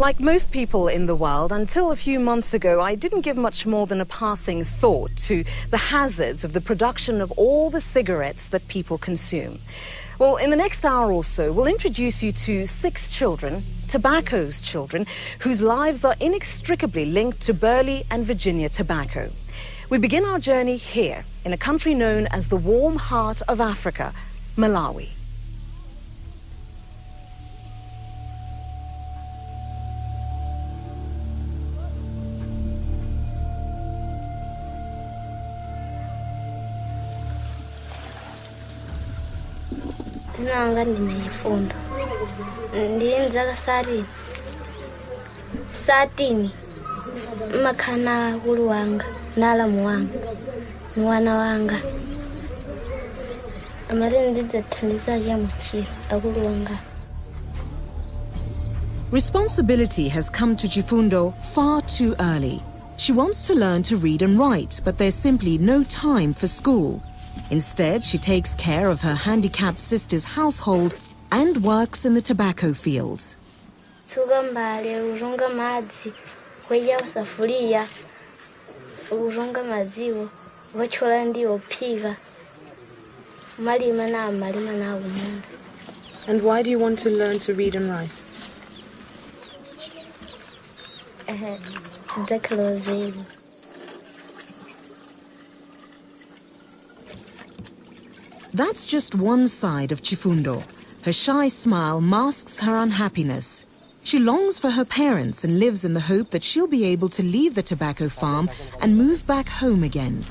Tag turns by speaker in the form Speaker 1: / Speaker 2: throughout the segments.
Speaker 1: Like most people in the world, until a few months ago, I didn't give much more than a passing thought to the hazards of the production of all the cigarettes that people consume. Well, in the next hour or so, we'll introduce you to 6 children, tobacco's children, whose lives are inextricably linked to Burley and Virginia tobacco. We begin our journey here, in a country known as the warm heart of Africa, Malawi.
Speaker 2: Ndinanga ndineyifunda ndiyenzaka satini makhana kulu wanga nalamu wanga mwana wanga amare ndizathandisa yamachiro akulu wanga.
Speaker 1: Responsibility has come to Chifundo far too early. She wants to learn to read and write, but there's simply no time for school. Instead, she takes care of her handicapped sister's household and works in the tobacco fields.
Speaker 2: Sugambale urunga madzi kweya safuria urunga maziwo wachola ndiwo piga malima na umunda.
Speaker 1: And why do you want to learn to read and write?
Speaker 2: Declosing.
Speaker 1: That's just one side of Chifundo. Her shy smile masks her unhappiness. She longs for her parents and lives in the hope that she'll be able to leave the tobacco farm and move back home again.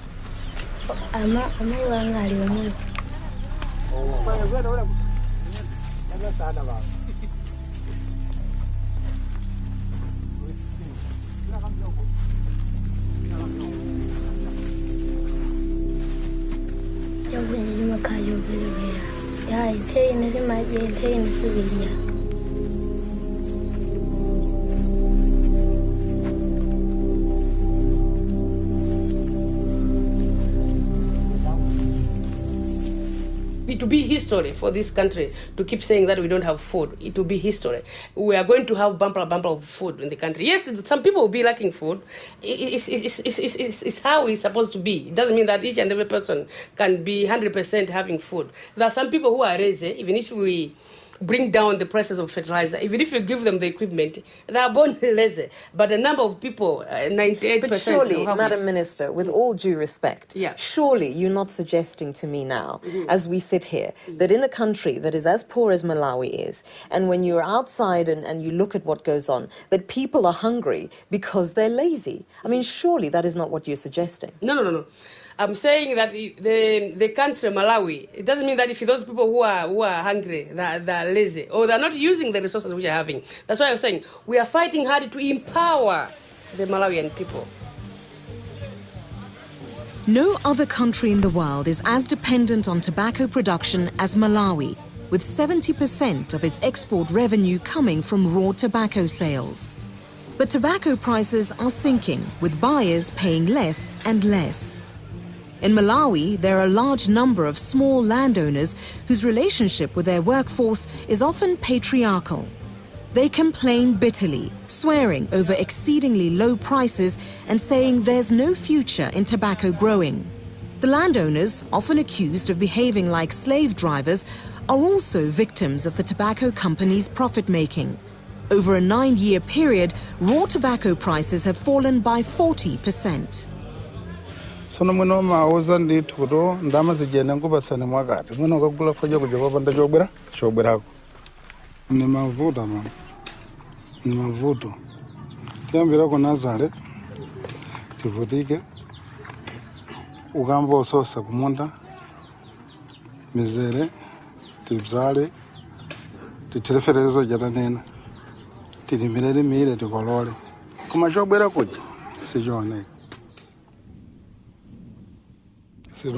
Speaker 3: It will be history for this country to keep saying that we don't have food. It will be history. We are going to have bumper of food in the country. Yes, some people will be lacking food. It's how it's supposed to be. It doesn't mean that each and every person can be 100% having food. There are some people who are lazy, even if we bring down the prices of fertilizer, even if you give them the equipment, they are born lazy. But a number of people, 98%...
Speaker 1: But surely, Madam Minister, with all due respect, surely you're not suggesting to me now, as we sit here, that in a country that is as poor as Malawi is, and when you're outside and you look at what goes on, that people are hungry because they're lazy. I mean, surely that is not what you're suggesting.
Speaker 3: No. I'm saying that the country, Malawi, it doesn't mean that if those people who are hungry, they're lazy, or they're not using the resources we are having. That's why I'm saying we are fighting hard to empower the Malawian people.
Speaker 1: No other country in the world is as dependent on tobacco production as Malawi, with 70% of its export revenue coming from raw tobacco sales. But tobacco prices are sinking, with buyers paying less and less. In Malawi, there are a large number of small landowners whose relationship with their workforce is often patriarchal. They complain bitterly, swearing over exceedingly low prices and saying there's no future in tobacco growing. The landowners, often accused of behaving like slave drivers, are also victims of the tobacco companies' profit-making. Over a 9-year period, raw tobacco prices have fallen by 40%.
Speaker 4: Sono muno mauza ndi turo ndama zijene ngubasane mwagati muno kugula foje kujoba banda chobera ni mavuta mama ni mavuto kiambira ko nazale tivutike ugamba ososa kumunda mizere tibzale titereferezo jadanena tidimirere mire tikolole kuma chobera kuja sijone. The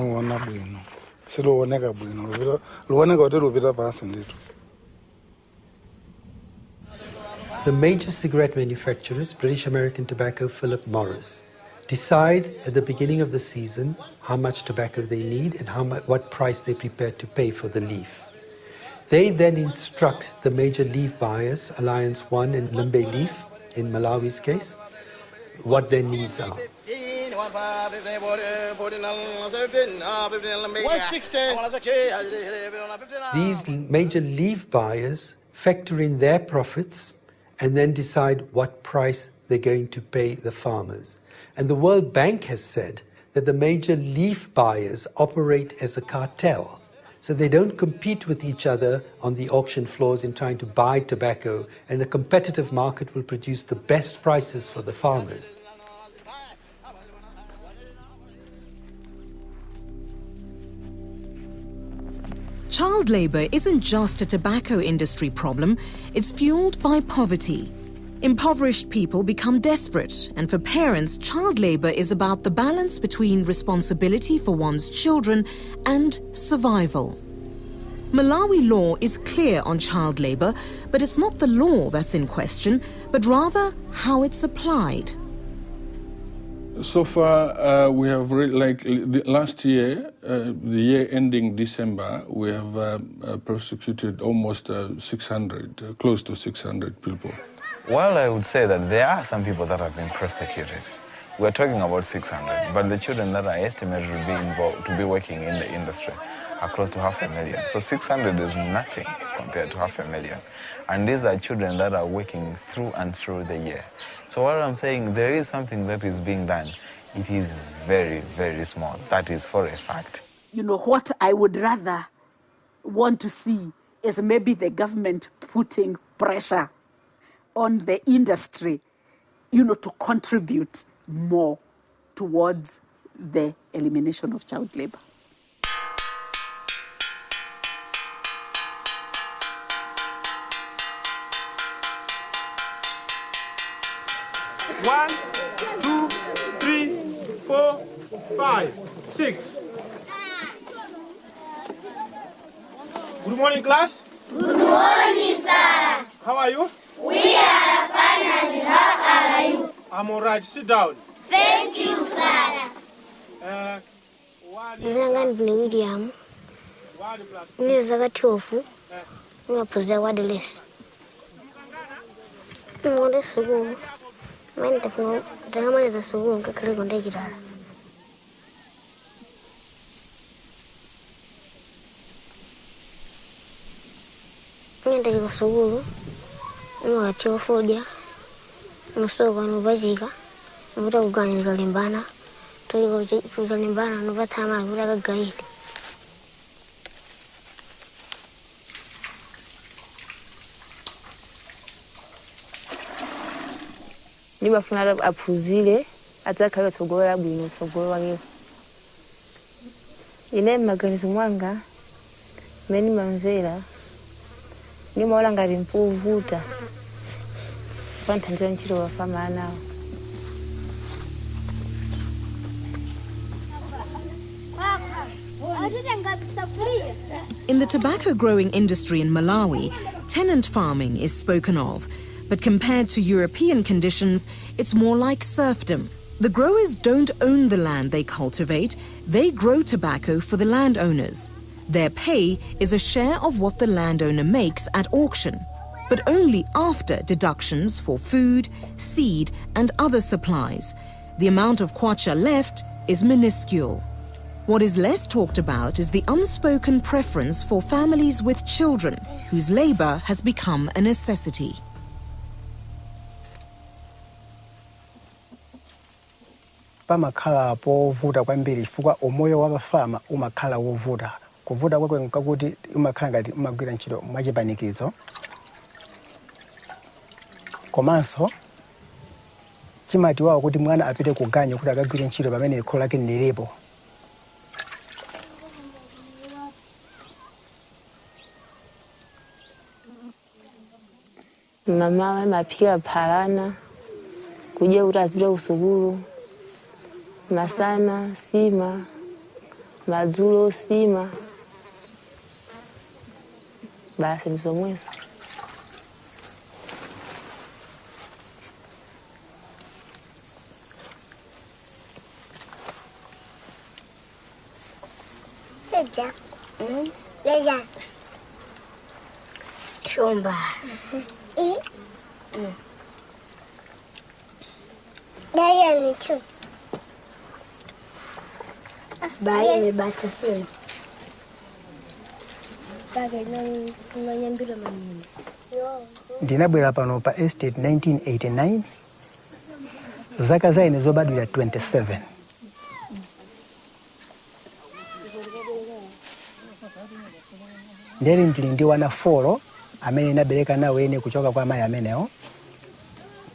Speaker 5: major cigarette manufacturers, British American Tobacco, Philip Morris, decide at the beginning of the season how much tobacco they need and what price they're prepared to pay for the leaf. They then instruct the major leaf buyers, Alliance 1 and Limbe Leaf, in Malawi's case, what their needs are.
Speaker 6: 160.
Speaker 5: These major leaf buyers factor in their profits and then decide what price they're going to pay the farmers. And the World Bank has said that the major leaf buyers operate as a cartel. So they don't compete with each other on the auction floors in trying to buy tobacco, and a competitive market will produce the best prices for the farmers.
Speaker 1: Child labour isn't just a tobacco industry problem, it's fueled by poverty. Impoverished people become desperate, and for parents, child labour is about the balance between responsibility for one's children and survival. Malawi law is clear on child labour, but it's not the law that's in question, but rather how it's applied.
Speaker 7: So far, we have last year, the year ending December, we have prosecuted almost 600, close to 600 people.
Speaker 8: Well, I would say that there are some people that have been prosecuted. We're talking about 600, but the children that are estimated to be working in the industry are close to 500,000. So 600 is nothing compared to 500,000. And these are children that are working through and through the year. So what I'm saying, there is something that is being done. It is very, very small. That is for a fact.
Speaker 9: You know, what I would rather want to see is maybe the government putting pressure on the industry, you know, to contribute more towards the elimination of child labor.
Speaker 10: One, 2, 3, 4, 5, 6. Good morning, class.
Speaker 6: Good morning, sir.
Speaker 10: How are you?
Speaker 6: We are fine, and how are you?
Speaker 10: I'm all right. Sit down.
Speaker 6: Thank you, sir.
Speaker 2: Zanga ni William. Ni zaga 12. Ni puza wireless. Mwende sugu. Mimi nitafuno tangama za sugu ngakale konde kirara. Mimi ndiko sugu. Mwati ofodia. Musoko nubazika. Muta kuganiriza limbana. Tuli kuzalimbana nubatama kuraga gaili.
Speaker 11: Nibafuna aphuzile atakhayo tsogolola bwino tsogolo wake. Ine maganizo mwanga meni mamvera nimaola ngati mpuvuta panthandiza ntchito wafama anawo.
Speaker 1: In the tobacco growing industry in Malawi, tenant farming is spoken of, but compared to European conditions, it's more like serfdom. The growers don't own the land they cultivate, they grow tobacco for the landowners. Their pay is a share of what the landowner makes at auction, but only after deductions for food, seed, and other supplies. The amount of kwacha left is minuscule. What is less talked about is the unspoken preference for families with children, whose labor has become a necessity.
Speaker 12: Pamakhala povuta kwambiri chifukwa umoyo wabafama umakhala wovuta. Kuvuta kwake nkakuti umakhala ngati umagwira ntchito mwachipanikizo. Komanso chimati wawo kuti mwana apite kuganyo kuti akagwire ntchito pamene kholo lake lilipo.
Speaker 11: Mama maphika phalana kuja kuti azipita kusukulu. Masana sima, madzulo sima. Basi ndizomweso.
Speaker 2: Leja. Leja. Chumba. Daya ni chu. Baya ni bata sini.
Speaker 12: Ndinabwera pano pa estate 1989. Zaka zaine zobadwira 27. Nderi ndili ndi wana 4 amene nabereka nawo ene kuchoka kwa amayi amenewo.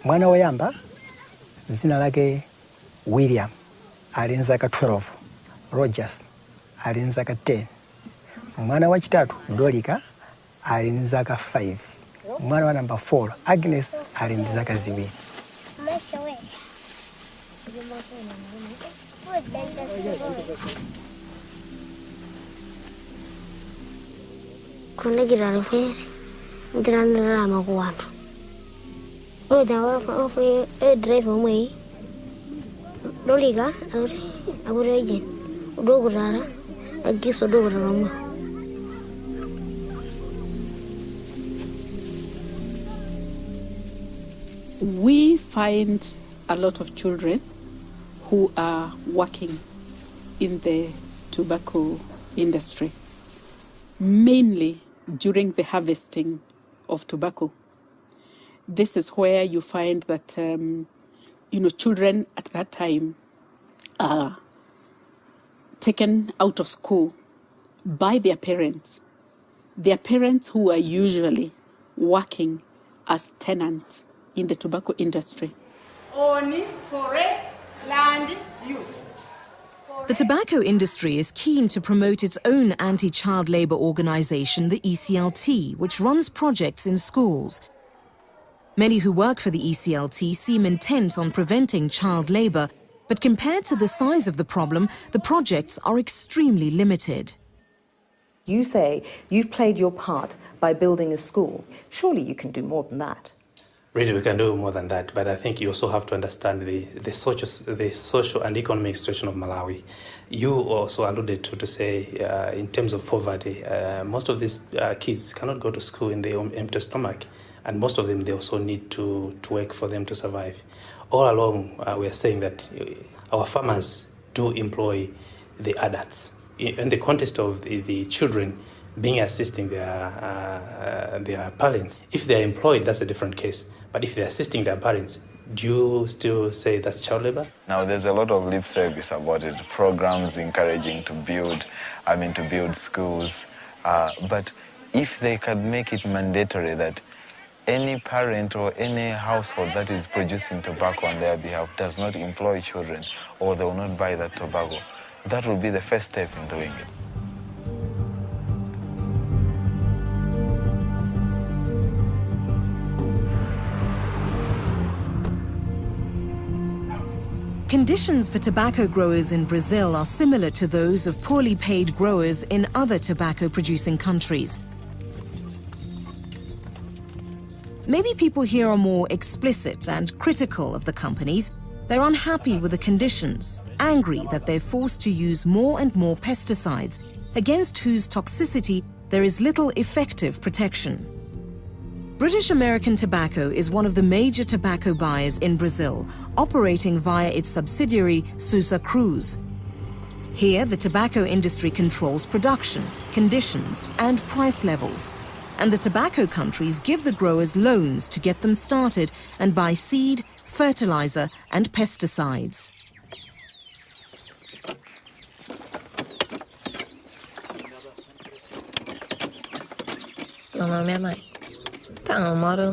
Speaker 12: Mwana woyamba zina lake William ali nzaka 12, Rogers ali nzaka 10. Mwana wachitatu Dorika ali nzaka 5. Mwana wa namba 4 Agnes ali nzaka 2.
Speaker 2: Kuna girare fere, girare rama kuwatu. Udah foi drive umai. Doliga, agora aja. Udah gerara, agi sudah gerama.
Speaker 9: We find a lot of children who are working in the tobacco industry, mainly during the harvesting of tobacco. This is where you find that, children at that time are taken out of school by their parents who are usually working as tenants in the tobacco industry.
Speaker 3: On correct land use.
Speaker 1: The tobacco industry is keen to promote its own anti-child labour organisation, the ECLT, which runs projects in schools. Many who work for the ECLT seem intent on preventing child labour, but compared to the size of the problem, the projects are extremely limited.
Speaker 13: You say you've played your part by building a school. Surely you can do more than that.
Speaker 14: Really, we can do more than that, but I think you also have to understand the social and economic situation of Malawi. You also alluded to say, in terms of poverty, most of these kids cannot go to school in their own empty stomach, and most of them, they also need to work for them to survive. All along, we are saying that our farmers do employ the adults. In the context of the children being assisting their parents, if they're employed, that's a different case. But if they're assisting their parents, do you still say that's child labor?
Speaker 8: Now, there's a lot of lip service about it, programs encouraging to build schools. But if they can make it mandatory that any parent or any household that is producing tobacco on their behalf does not employ children, or they will not buy that tobacco, that will be the first step in doing it.
Speaker 1: Conditions for tobacco growers in Brazil are similar to those of poorly paid growers in other tobacco-producing countries. Maybe people here are more explicit and critical of the companies. They're unhappy with the conditions, angry that they're forced to use more and more pesticides, against whose toxicity there is little effective protection. British American Tobacco is one of the major tobacco buyers in Brazil, operating via its subsidiary Sousa Cruz. Here, the tobacco industry controls production, conditions, and price levels, and the tobacco countries give the growers loans to get them started and buy seed, fertilizer, and pesticides.
Speaker 11: Meu nome é Mãe. Eu moro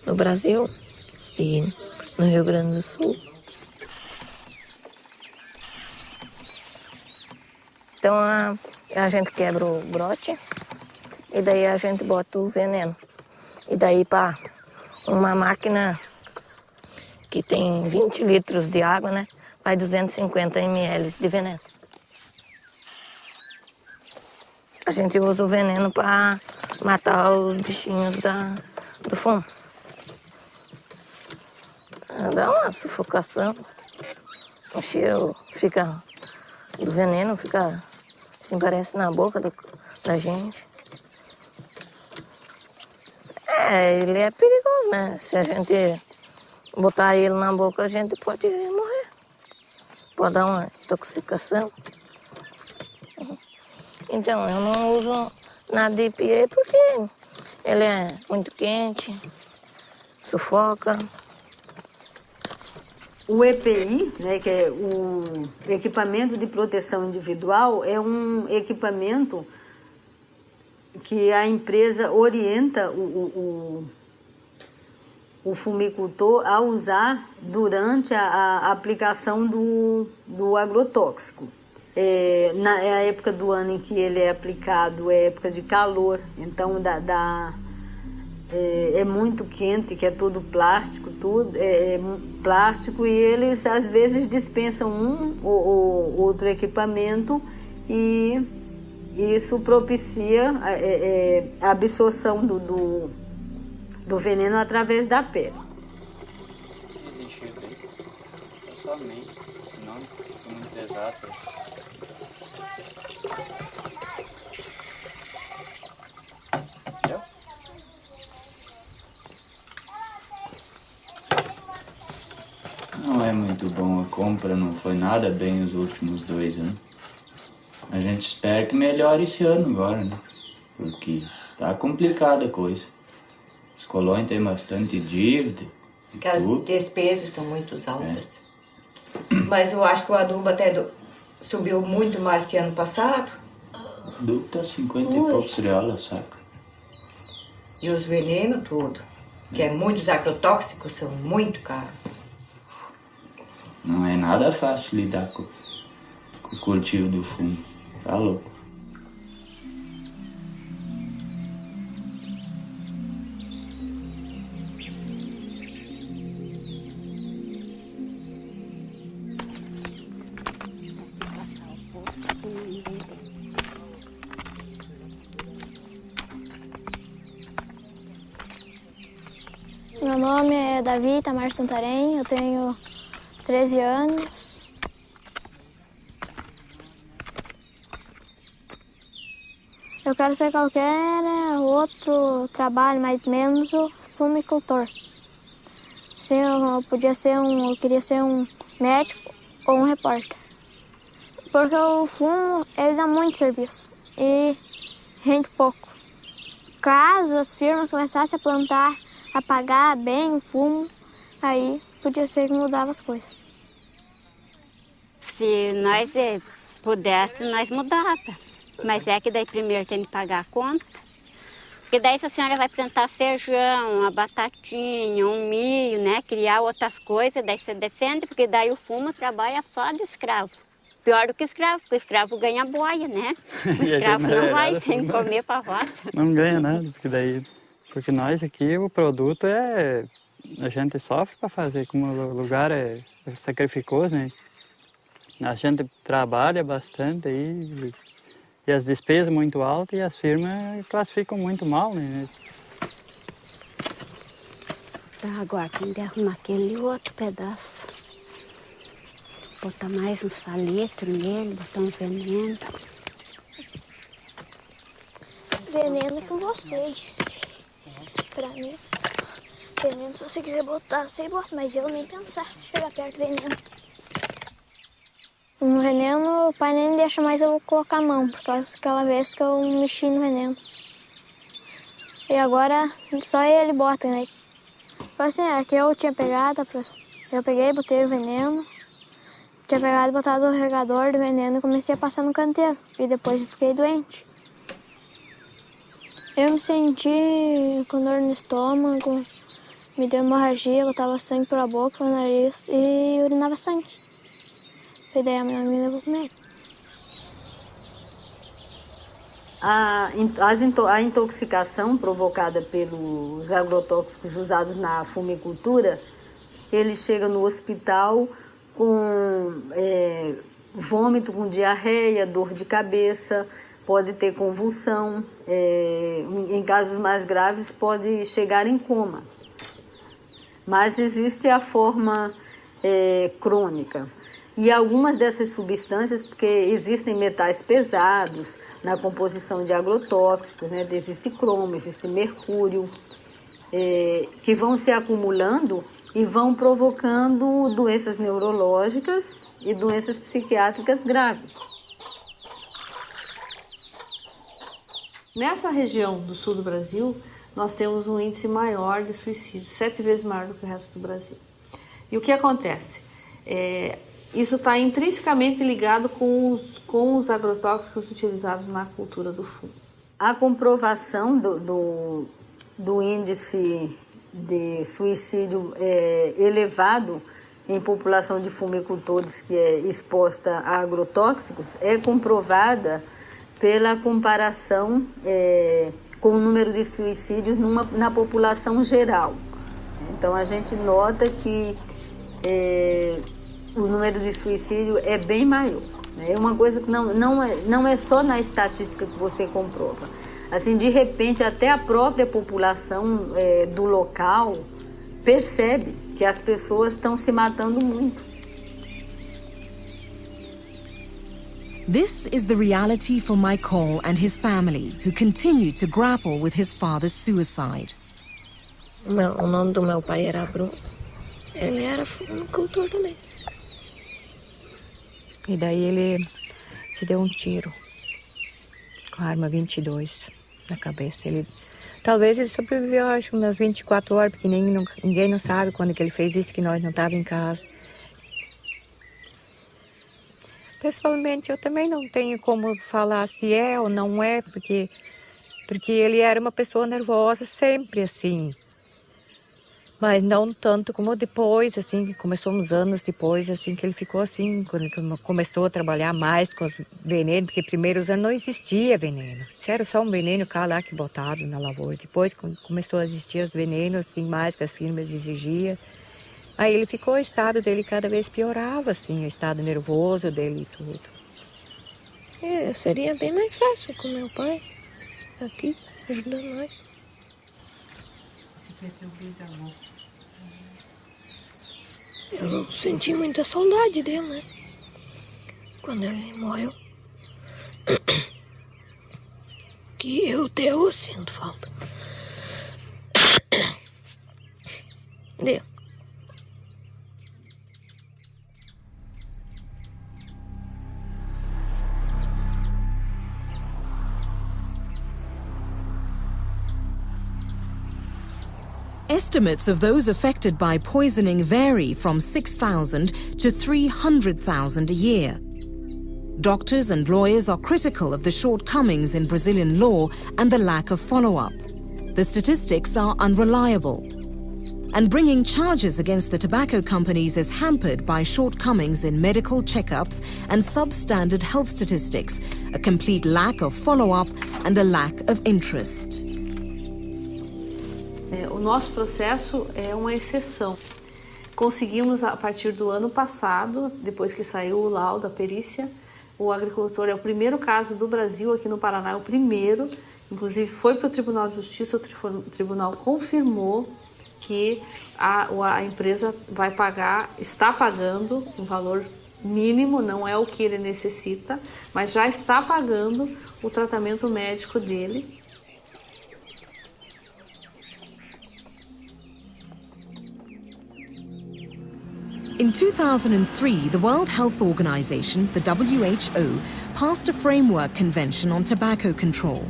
Speaker 11: no Brasil e no Rio Grande do Sul. Então a gente quebra o brote e daí a gente bota o veneno. E daí para uma máquina que tem 20 litros de água, né, vai 250 ml de veneno. A gente usa o veneno para matar os bichinhos do fumo. Dá uma sufocação. O cheiro do veneno fica assim, parece na boca da gente. Ele é perigoso, né? Se a gente botar ele na boca, a gente pode morrer. Pode dar uma intoxicação. Então, eu não uso nada de EPA porque ele é muito quente, sufoca.
Speaker 15: O EPI, né, que é o equipamento de proteção individual, é um equipamento que a empresa orienta o fumicultor a usar durante a aplicação do agrotóxico. Na época do ano em que ele é aplicado é época de calor, então é muito quente, que é tudo plástico, plástico, e eles às vezes dispensam um ou outro equipamento e isso propicia a absorção do veneno através da pele.
Speaker 16: É somente, não são muito exatas. Não é muito bom a compra, não foi nada bem os últimos 2 anos. A gente espera que melhore esse ano agora, né? Porque tá complicada a coisa. Os colônios têm bastante dívida.
Speaker 17: Porque as despesas são muito altas. Mas eu acho que o adubo até subiu muito mais que ano passado.
Speaker 16: O adubo tá 50 e poucos reais a saca.
Speaker 17: E os venenos tudo. Que muitos agrotóxicos são muito caros.
Speaker 16: Não é nada fácil lidar com o cultivo do fumo. Tá louco.
Speaker 18: Meu nome é Davi Tamar Santarém, eu tenho 13 anos. Eu quero ser qualquer outro trabalho, mas menos o fumicultor. Assim, eu queria ser um médico ou um repórter. Porque o fumo, ele dá muito serviço e rende pouco. Caso as firmas começassem a plantar, a pagar bem o fumo, aí podia ser que mudava as coisas.
Speaker 19: Se nós pudéssemos, nós mudava. Mas é que daí primeiro tem que pagar a conta. Porque daí se a senhora vai plantar feijão, uma batatinha, um milho, né? Criar outras coisas, daí você defende, porque daí o fumo trabalha só de escravo. Pior do que escravo, porque o escravo ganha boia, né? O escravo não vai sem comer para roça.
Speaker 16: Não ganha nada, porque nós aqui, o produto a gente sofre para fazer, como o lugar é sacrificoso, né? A gente trabalha bastante aí, e as despesas muito altas, e as firmas classificam muito mal, né?
Speaker 19: Tá, agora tem que arrumar aquele outro pedaço. Botar mais um saletre nele, botar um veneno.
Speaker 18: Veneno com vocês. Pra mim, veneno, se você quiser botar, você bota, mas eu nem pensar chegar perto do veneno. No veneno, o pai nem deixa mais eu colocar a mão, por causa daquela vez que eu mexi no veneno. E agora, só ele bota, né? Foi assim, que eu tinha pegado, eu peguei, botei o veneno, tinha pegado e botado o regador do veneno e comecei a passar no canteiro. E depois eu fiquei doente. Eu me senti com dor no estômago, me deu hemorragia, botava sangue pela boca, pelo nariz e urinava sangue. E daí a minha mãe me levou pro médico.
Speaker 15: A intoxicação provocada pelos agrotóxicos usados na fumicultura, ele chega no hospital com vômito, com diarreia, dor de cabeça, pode ter convulsão, em casos mais graves pode chegar em coma. Mas existe a forma crônica. E algumas dessas substâncias, porque existem metais pesados na composição de agrotóxicos, né? Existe cromo, existe mercúrio, que vão se acumulando e vão provocando doenças neurológicas e doenças psiquiátricas graves.
Speaker 20: Nessa região do sul do Brasil, nós temos um índice maior de suicídio, 7 vezes maior do que o resto do Brasil. E o que acontece? Isso está intrinsecamente ligado com os agrotóxicos utilizados na cultura do fumo.
Speaker 15: A comprovação do índice de suicídio elevado em população de fumicultores que é exposta a agrotóxicos é comprovada pela comparação com o número de suicídios na população geral. Então a gente nota que o número de suicídio é bem maior. É uma coisa que não é só na estatística que você comprova. Assim, de repente, até a própria população do local percebe que as pessoas estão se matando muito.
Speaker 1: This is the reality for Michael and his family, who continue to grapple with his father's suicide.
Speaker 11: O nome do meu pai era Bruno. Ele era fumicultor também. E daí ele se deu um tiro com a arma 22 na cabeça. Talvez ele sobreviveu, acho, umas 24 horas, porque ninguém não sabe quando que ele fez isso, que nós não estávamos em casa. Pessoalmente, eu também não tenho como falar se é ou não é, porque ele era uma pessoa nervosa sempre, assim. Mas não tanto como depois, assim, que começou uns anos depois, assim, que ele ficou assim, quando ele começou a trabalhar mais com os venenos, porque primeiros anos não existia veneno. Isso era só um veneno cá lá que botado na lavoura. Depois começou a existir os venenos, assim, mais que as firmas exigiam. Aí ele ficou, o estado dele cada vez piorava, assim, o estado nervoso dele e tudo.
Speaker 18: Seria bem mais fácil com meu pai aqui, ajudando nós. Eu senti muita saudade dele, né? Quando ele morreu. Que eu até hoje sinto falta dele.
Speaker 1: Estimates of those affected by poisoning vary from 6,000 to 300,000 a year. Doctors and lawyers are critical of the shortcomings in Brazilian law and the lack of follow-up. The statistics are unreliable. And bringing charges against the tobacco companies is hampered by shortcomings in medical checkups and substandard health statistics, a complete lack of follow-up and a lack of interest.
Speaker 20: O nosso processo é uma exceção. Conseguimos, a partir do ano passado, depois que saiu o laudo, a perícia, o agricultor é o primeiro caso do Brasil, aqui no Paraná é o primeiro, inclusive foi para o Tribunal de Justiça, o tribunal confirmou que a empresa vai pagar, está pagando um valor mínimo, não é o que ele necessita, mas já está pagando o tratamento médico dele.
Speaker 1: In 2003, the World Health Organization, the WHO, passed a framework convention on tobacco control.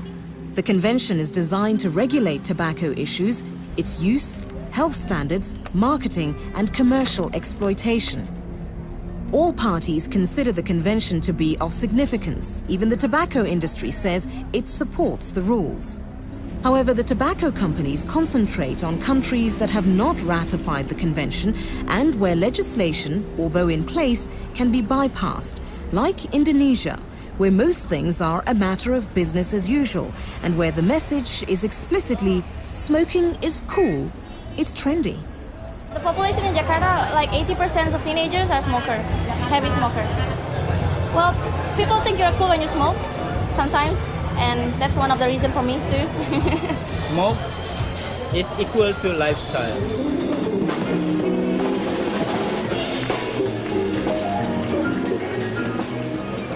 Speaker 1: The convention is designed to regulate tobacco issues, its use, health standards, marketing, and commercial exploitation. All parties consider the convention to be of significance. Even the tobacco industry says it supports the rules. However, the tobacco companies concentrate on countries that have not ratified the convention and where legislation, although in place, can be bypassed, like Indonesia, where most things are a matter of business as usual and where the message is explicitly, smoking is cool, it's trendy.
Speaker 18: The population in Jakarta, like 80% of teenagers are smoker, heavy smoker. Well, people think you're cool when you smoke, sometimes. And that's one of the reasons for me too.
Speaker 21: Smoke is equal to lifestyle.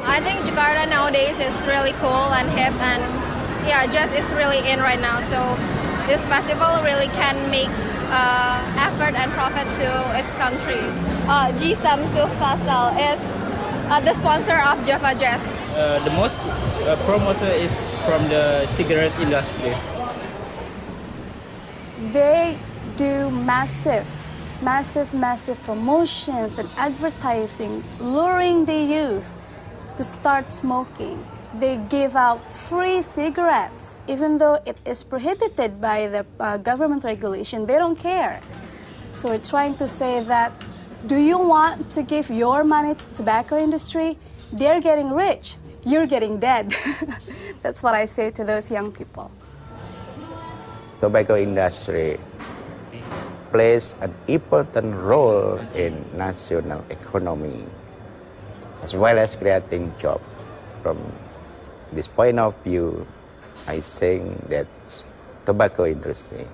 Speaker 22: I think Jakarta nowadays is really cool and hip and yeah, just it's really in right now. So this festival really can make effort and profit to its country. G Samsul Fasal is the sponsor of Java Jazz.
Speaker 21: The most promoter is from the cigarette industries.
Speaker 4: They do massive promotions and advertising, luring the youth to start smoking. They give out free cigarettes, even though it is prohibited by the government regulation. They don't care. So we're trying to say that, do you want to give your money to tobacco industry? They're getting rich. You're getting dead. That's what I say to those young people.
Speaker 5: Tobacco industry plays an important role in national economy, as well as creating jobs. From this point of view, I think that tobacco industry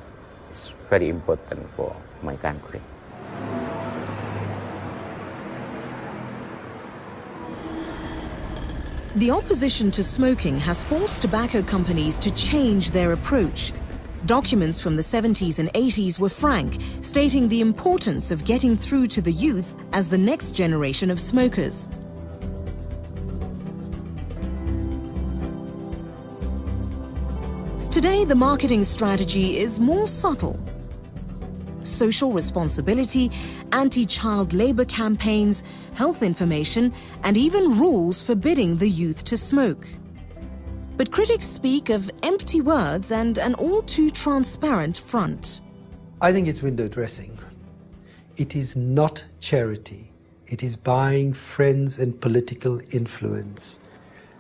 Speaker 5: is very important for my country.
Speaker 1: The opposition to smoking has forced tobacco companies to change their approach. Documents from the 70s and 80s were frank, stating the importance of getting through to the youth as the next generation of smokers. Today, the marketing strategy is more subtle. Social responsibility, anti-child labor campaigns, health information, and even rules forbidding the youth to smoke. But critics speak of empty words and an all-too-transparent front.
Speaker 23: I think it's window dressing. It is not charity. It is buying friends and political influence.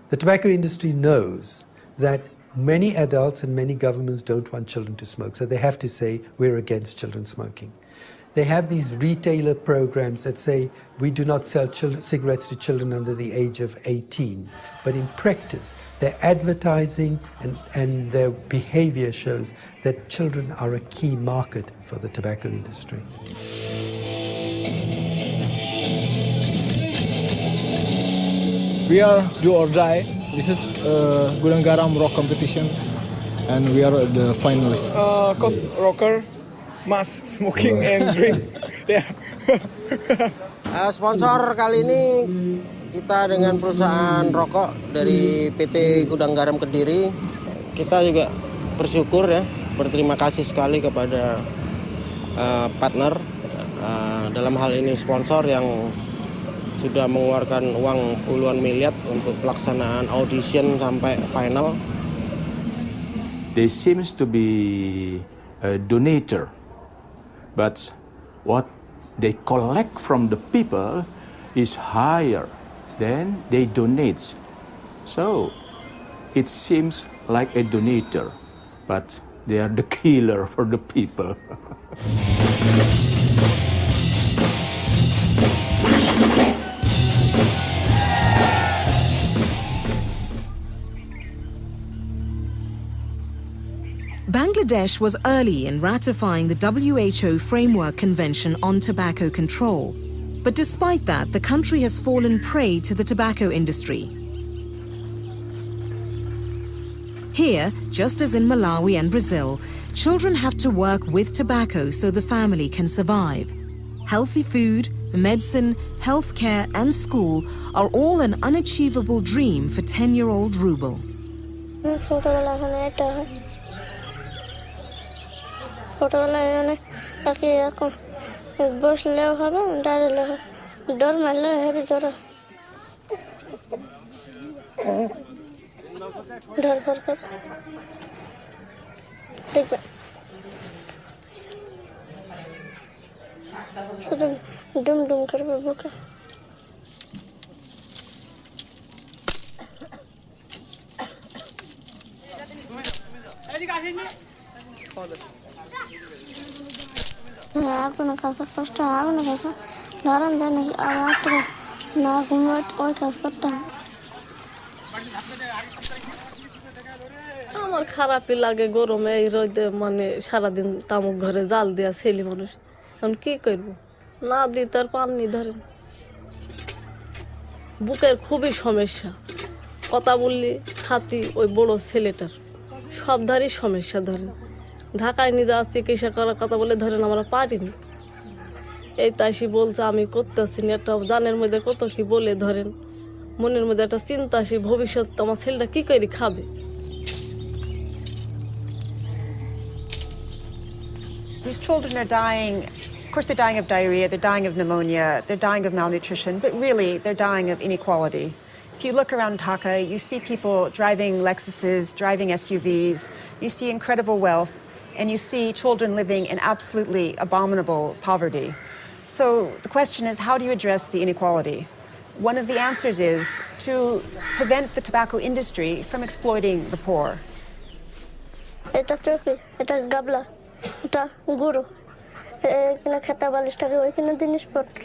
Speaker 23: The tobacco industry knows that many adults and many governments don't want children to smoke, so they have to say, we're against children smoking. They have these retailer programs that say, we do not sell cigarettes to children under the age of 18. But in practice, their advertising and their behavior shows that children are a key market for the tobacco industry.
Speaker 24: We are do or die. This is Gudang Garam rock competition, and we are the finalists.
Speaker 10: Cause rocker must smoking and drink. Yeah.
Speaker 25: Sponsor kali ini kita dengan perusahaan rokok dari PT Gudang Garam Kediri. Kita juga bersyukur ya, berterima kasih sekali kepada partner dalam hal ini sponsor yang sudah mengeluarkan uang puluhan miliar untuk pelaksanaan audition sampai final.
Speaker 26: They seems to be a donator, but what they collect from the people is higher than they donate. So it seems like a donator, but they are the killer for the people.
Speaker 1: Bangladesh was early in ratifying the WHO Framework Convention on Tobacco Control. But despite that, the country has fallen prey to the tobacco industry. Here, just as in Malawi and Brazil, children have to work with tobacco so the family can survive. Healthy food, medicine, healthcare and school are all an unachievable dream for 10-year-old Rubel.
Speaker 2: ছোটবেলায় অনেক তাকে এখন বসলেও হবে দাঁড়ালেও হবে ডর মারলেও হবে জ্বর ডর ফর কর দেখবে শুধু ডুম ডুম করবে বুকে আগুন কাজ কষ্ট আগুন কাজ ধরেন জানি আবার না ঘুমোয় ওই কাজ করতাম
Speaker 27: আমার খারাপই লাগে গরমে এই রোদে মানে সারাদিন তামুক ঘরে জাল দেয়া ছেলে মানুষ এখন কি করবো না দিই তার পাননি ধরেন বুকের খুবই সমস্যা কথা বললি খাতি ওই বড় ছেলেটার সব ধারই সমস্যা ধরেন ঢাকায় নিয়ে যাওয়া চিকিৎসা করার কথা বলে ধরেন আমরা পারিনি। এই তাই সে বলছে আমি করতেছি না, একটা জানের মধ্যে কত কি বলে ধরেন মনের মধ্যে একটা চিন্তা আসে ভবিষ্যৎ আমার ছেলেটা কি করে খাবে।
Speaker 3: These children are dying, of course they're dying of diarrhea, they're dying of pneumonia, they're dying of malnutrition, but really they're dying of inequality. If you look around Dhaka, you see people driving Lexuses, driving SUVs, you see incredible wealth, and you see children living in absolutely abominable poverty. So the question is, how do you address the inequality? One of the answers is to prevent the tobacco industry from exploiting the poor.
Speaker 2: এটা চোখে, এটা গাবলা, এটা গুঁড়ো, এখানে খেতা বালিশ থাকে, ওইখানে জিনিসপত্র,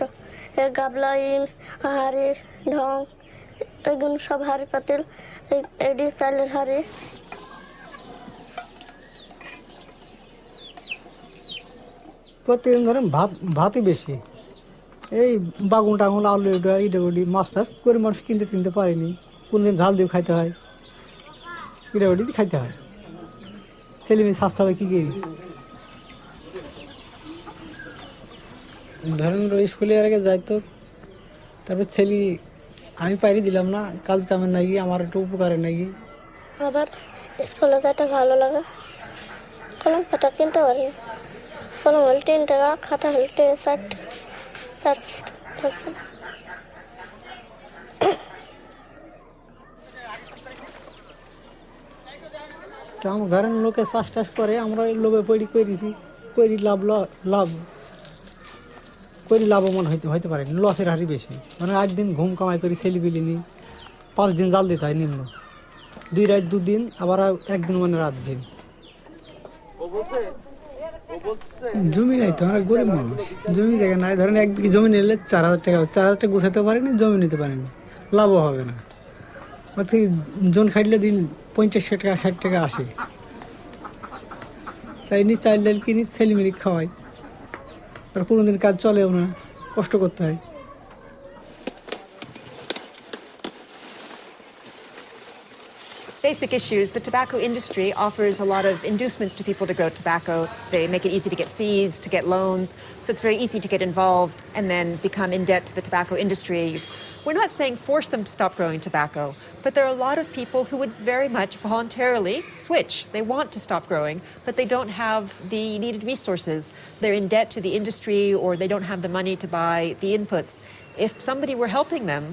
Speaker 2: গাবলা, ইন, হাড়ি, ঢং, এগুলো সব হাড়ি পাতিল, এডি চালের হাড়ি।
Speaker 6: প্রতিদিন ধরেন ভাতই বেশি, এই বাগুন টাগুন আলু ইডাউডি মাছ টাছ করে মানুষ কিনতে পারেনি, কোনদিন ঝাল দিয়ে খাইতে হয়, ইডাউডি খাইতে হয়, ছেলে মেয়ে স্বাস্থ্য হবে কী করি। ধরেন স্কুলে এর আগে যাইতো, তারপর ছেলে আমি পাইরে দিলাম না, কাজ কামের নাকি আমার একটু উপকারের নাকি।
Speaker 2: আবার স্কুলে যাইতে ভালো লাগে, কলম খাতা কিনতে পারি না, কলম হল 3 টাকা, খাতা হল 4 টাকা।
Speaker 6: আমার ঘরের লোকে চাষ টাস করে, আমরা লোভে পড়ি করেছি, করি লাভবান হইতে পারেনি, লসের হারই বেশি। মানে 8 দিন ঘুম কামাই করি ছেলে বিলিনি, 5 দিন জাল দিতে হয় নিম্ন, 2 রাত 2 দিন, আবার 1 দিন মানে রাত দিন। জমি নাই তো, আমরা গরিব মানুষ, জমি জায়গা নাই। ধরেন 1 বিঘা জমি নিলে 4000 টাকা, 4000 টাকা গুছাতে পারেনি, জমি নিতে পারেনি, লাভও হবে না। অর্থাৎ জন খাইলে দিন 50 টাকা 60 টাকা আসে, তাই নি চাল ডাল কিনি, ছেলে মেয়ে খাওয়াই, আর কোনোদিন কাজ চলেও না, কষ্ট করতে হয়।
Speaker 3: Basic issues. The tobacco industry offers a lot of inducements to people to grow tobacco. They make it easy to get seeds, to get loans, so it's very easy to get involved and then become in debt to the tobacco industries. We're not saying force them to stop growing tobacco, but there are a lot of people who would very much voluntarily switch. They want to stop growing, but they don't have the needed resources. They're in debt to the industry, or they don't have the money to buy the inputs. If somebody were helping them,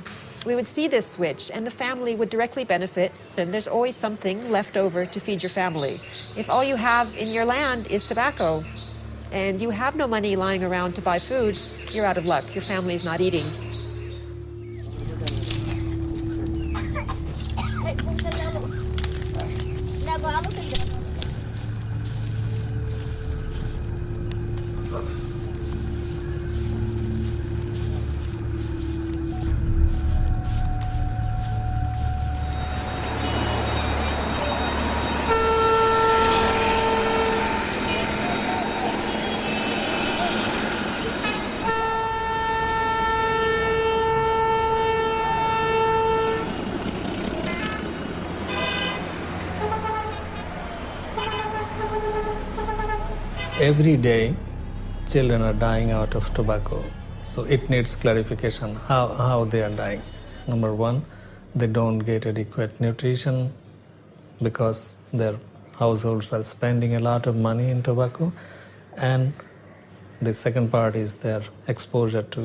Speaker 3: we would see this switch and the family would directly benefit, then there's always something left over to feed your family. If all you have in your land is tobacco and you have no money lying around to buy foods, you're out of luck. Your family's not eating.
Speaker 7: Every day, children are dying out of tobacco. So it needs clarification how they are dying. Number one, they don't get adequate nutrition because their households are spending a lot of money in tobacco. And the second part is their exposure to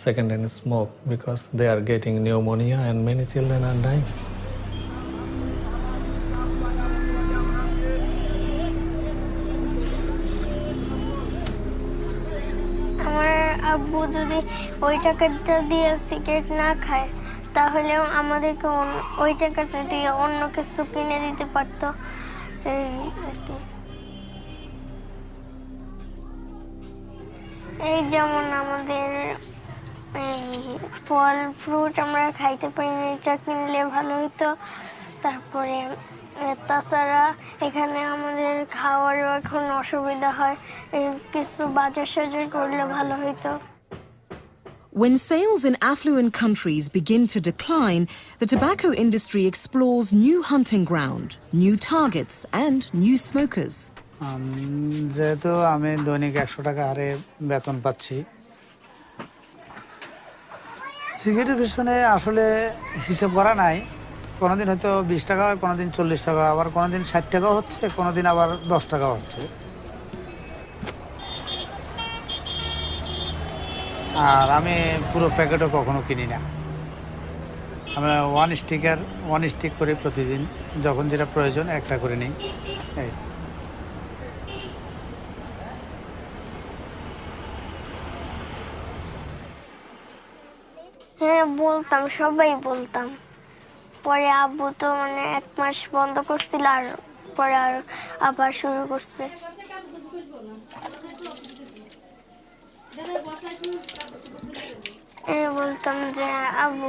Speaker 7: second-hand smoke because they are getting pneumonia and many children are dying.
Speaker 2: আব্বু যদি ওই টাকাটা দিয়ে cigarette না খায় তাহলে আমাদেরকে ওই টাকাটা দিয়ে অন্য কিছু কিনে দিতে পারতো। এই যেমন আমাদের ফল ফ্রুট আমরা খাইতে পারি না, এটা কিনলে ভালো হতো। তারপরে তাছাড়া এখানে আমাদের খাওয়ারও এখন অসুবিধা হয়, কিছু বাজার সাজার করলে ভালো হতো।
Speaker 1: When sales in affluent countries begin to decline, the tobacco industry explores new hunting ground, new targets and new smokers.
Speaker 8: যেহেতু আমি দৈনিক 100 টাকা হারে বেতন পাচ্ছি, সিগারেটের পিছনে আসলে হিসাব করা নাই। কোনোদিন হয়তো 20 টাকা হয়, কোনোদিন 40 টাকা, আবার কোনোদিন 60 টাকাও হচ্ছে, কোনোদিন আবার 10 টাকাও হচ্ছে। আর আমি পুরো প্যাকেটও কখনো কিনি না। আমরা ওয়ান স্টিক করি প্রতিদিন, যখন যেটা প্রয়োজন একটা করে নিই। এই
Speaker 2: হ্যাঁ বলতাম, সবাই বলতাম। পরে আব্বু তো মানে 1 মাস বন্ধ করছিল, আর পরে আর আবার শুরু করছে। বলতাম যে আব্বু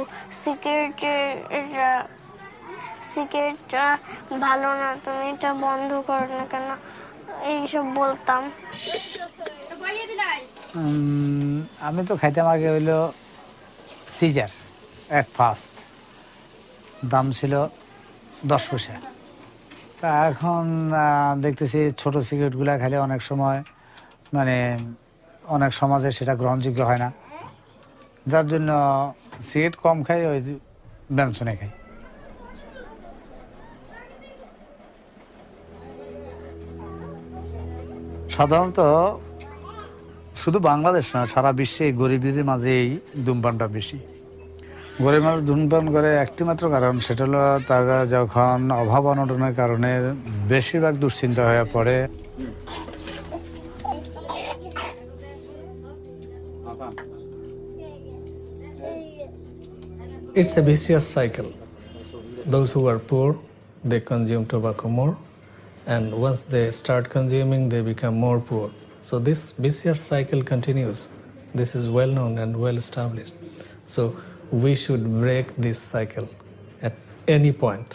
Speaker 2: সিগারেটটা ভালো না, তুমি এটা বন্ধ করো না কেন, এইসব বলতাম।
Speaker 8: আমি তো খাইতাম আগে হইলো সিজার অ্যাট ফার্স্ট, দাম ছিল 10 পয়সা। তা এখন দেখতেছি ছোট সিগারেটগুলো খাইলে অনেক সময় মানে অনেক সমাজে সেটা গ্রহণযোগ্য হয় না, যার জন্য সিগারেট কম খাই, ওই বেনসনে খাই। সাধারণত শুধু বাংলাদেশ না, সারা বিশ্বে গরিবদের মাঝেই ধূমপানটা বেশি। গরিব মানুষ ধূমপান করে একটি মাত্র কারণ, সেটা হলো তারা যখন অভাব অনটনের কারণে বেশিরভাগ দুশ্চিন্তা হয়ে পড়ে।
Speaker 7: It's a vicious cycle. Those who are poor, they consume tobacco more, and once they start consuming, they become more poor. So this vicious cycle continues. This is well known and well established. So we should break this cycle at any point.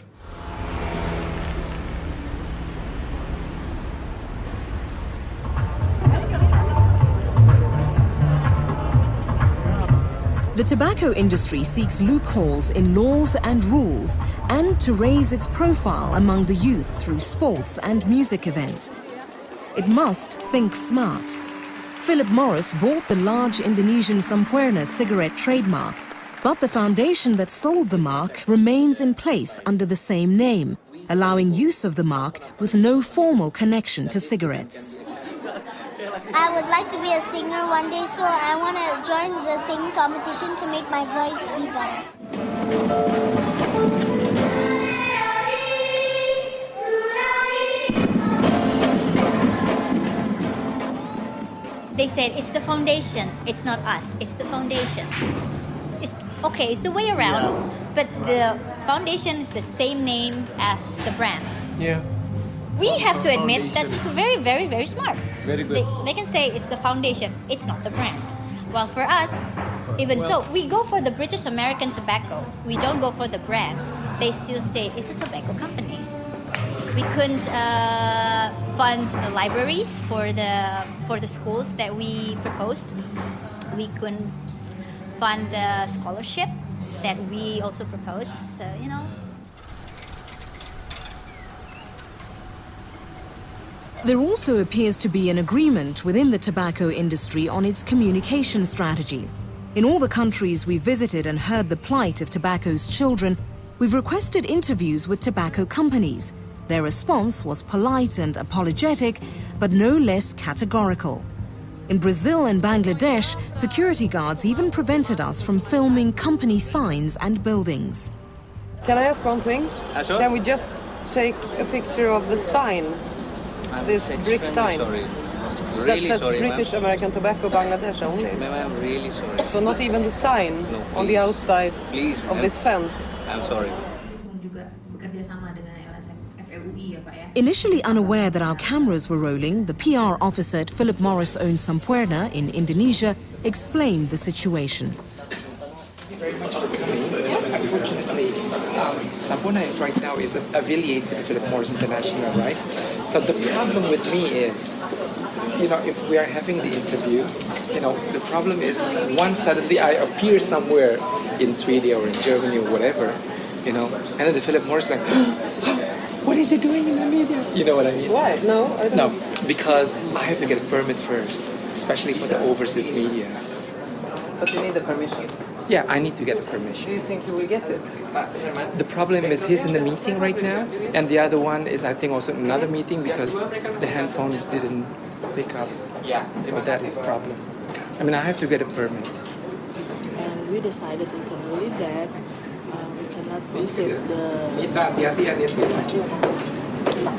Speaker 1: The tobacco industry seeks loopholes in laws and rules and to raise its profile among the youth through sports and music events. It must think smart. Philip Morris bought the large Indonesian Sampurna cigarette trademark, but the foundation that sold the mark remains in place under the same name, allowing use of the mark with no formal connection to cigarettes.
Speaker 18: I would like to be a singer one day, so I want to join the singing competition to make my voice be better.
Speaker 9: They said it's the foundation, it's not us, it's the foundation. Okay, it's the way around, but the foundation is the same name as the brand.
Speaker 10: Yeah.
Speaker 9: We have to admit that it's very, very, very smart.
Speaker 10: Very good.
Speaker 9: They can say it's the foundation, it's not the brand. Well, for us, even so, we go for the British American tobacco. We don't go for the brand. They still say it's a tobacco company. We couldn't fund libraries for the schools that we proposed. We couldn't fund the scholarship that we also proposed. So, you know.
Speaker 1: There also appears to be an agreement within the tobacco industry on its communication strategy. In all the countries we've visited and heard the plight of tobacco's children, we've requested interviews with tobacco companies. Their response was polite and apologetic, but no less categorical. In Brazil and Bangladesh, security guards even prevented us from filming company signs and buildings.
Speaker 12: Can I ask one thing?
Speaker 10: Sure.
Speaker 12: Can we just take a picture of the sign? This brick sign.
Speaker 10: Sorry.
Speaker 12: That
Speaker 10: Really
Speaker 12: says
Speaker 10: sorry,
Speaker 12: British American Tobacco Bangladesh only.
Speaker 10: Ma'am, I'm really sorry.
Speaker 12: So not even the sign on the outside
Speaker 10: Please,
Speaker 12: of
Speaker 10: ma'am.
Speaker 12: this fence.
Speaker 10: I'm sorry.
Speaker 1: Initially unaware that our cameras were rolling, the PR officer at Philip Morris owned Sampurna in Indonesia explained the situation.
Speaker 13: Very much for coming. Unfortunately, Sampurna is right now is affiliated with Philip Morris International, right? So the problem with me is, if we are having the interview, the problem is once suddenly I appear somewhere in Sweden or in Germany or whatever, and then the Philip Morris like, What is he doing in the media? You know what I mean?
Speaker 12: Why? No, I don't.
Speaker 13: No, because I have to get a permit first, especially for the overseas media.
Speaker 12: But you need the permission.
Speaker 13: Yeah, I need to get the permission.
Speaker 12: Do you think you will get it?
Speaker 13: The problem is he's in the meeting right now, and the other one is I think also another meeting because the handphones didn't pick up. So that is a problem. I mean, I have to get a permit.
Speaker 11: And we decided internally that we cannot proceed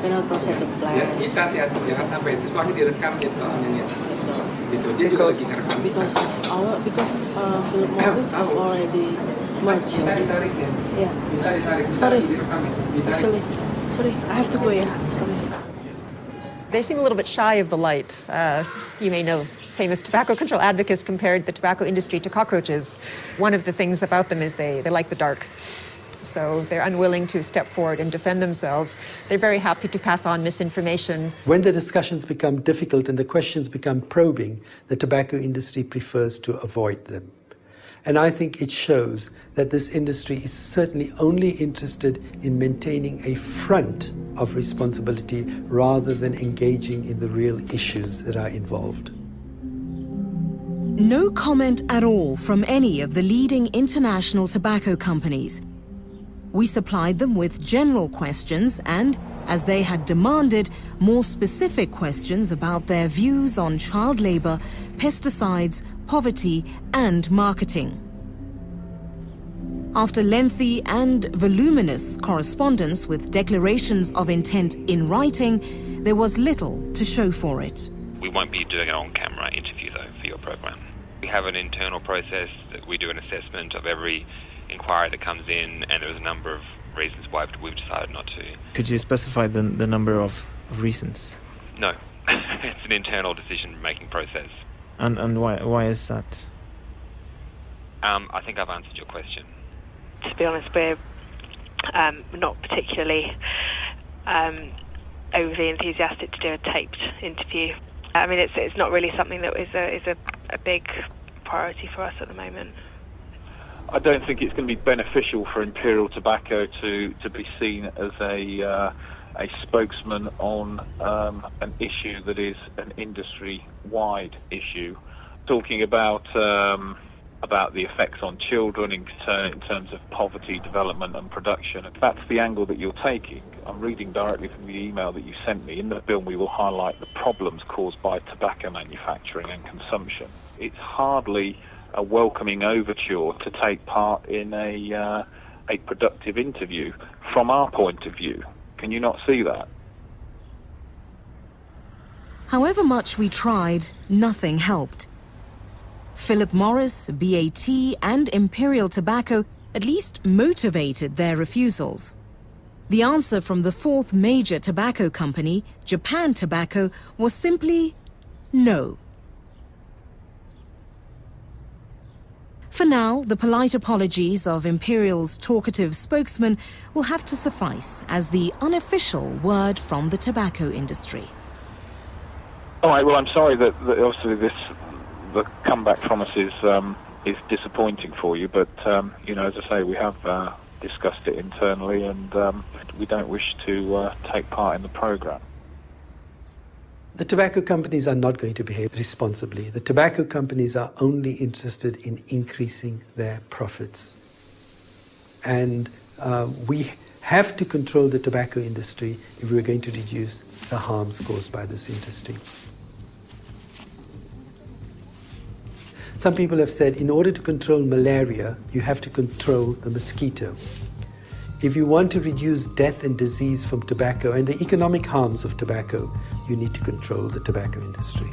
Speaker 11: cannot proceed the plan.
Speaker 13: Hati-hati, jangan sampai itu soalnya direkam soalnya nih. Gitu. Dia juga lagi ngerekam.
Speaker 11: Because Philip Morris have already merged. Yeah. Sorry. Actually, sorry. I have to go. Yeah. Sorry.
Speaker 3: They seem a little bit shy of the light. You may know famous tobacco control advocates compared the tobacco industry to cockroaches. One of the things about them is they like the dark. So they're unwilling to step forward and defend themselves. They're very happy to pass on misinformation.
Speaker 23: When the discussions become difficult and the questions become probing, the tobacco industry prefers to avoid them. And I think it shows that this industry is certainly only interested in maintaining a front of responsibility rather than engaging in the real issues that are involved.
Speaker 1: No comment at all from any of the leading international tobacco companies. We supplied them with general questions and, as they had demanded, more specific questions about their views on child labor, pesticides, poverty, and marketing. After lengthy and voluminous correspondence with declarations of intent in writing, there was little to show for it.
Speaker 14: We won't be doing an on-camera interview, though, for your program. We have an internal process that we do an assessment of every inquiry that comes in, and there's a number of reasons why we've decided not to.
Speaker 15: Could you specify the number of reasons?
Speaker 14: No. It's an internal decision-making process.
Speaker 15: And why is that?
Speaker 14: I think I've answered your question.
Speaker 16: To be honest, we're not particularly overly enthusiastic to do a taped interview. I mean, it's not really something that is a big priority for us at the moment.
Speaker 17: I don't think it's going to be beneficial for Imperial Tobacco to be seen as a spokesman on an issue that is an industry-wide issue. Talking about the effects on children in terms of poverty, development and production. If that's the angle that you're taking, I'm reading directly from the email that you sent me. In the film we will highlight the problems caused by tobacco manufacturing and consumption. It's hardly a welcoming overture to take part in a productive interview from our point of view. Can you not see that?
Speaker 1: However much we tried, nothing helped. Philip Morris, BAT and Imperial Tobacco at least motivated their refusals. The answer from the fourth major tobacco company, Japan Tobacco, was simply no. For now, the polite apologies of Imperial's talkative spokesman will have to suffice as the unofficial word from the tobacco industry.
Speaker 17: All right, well, I'm sorry that obviously the comeback from us is disappointing for you, but, you know, as I say, we have discussed it internally and we don't wish to take part in the programme.
Speaker 23: The tobacco companies are not going to behave responsibly. The tobacco companies are only interested in increasing their profits. And we have to control the tobacco industry if we're going to reduce the harms caused by this industry. Some people have said in order to control malaria, you have to control the mosquito. If you want to reduce death and disease from tobacco and the economic harms of tobacco, you need to control the tobacco industry.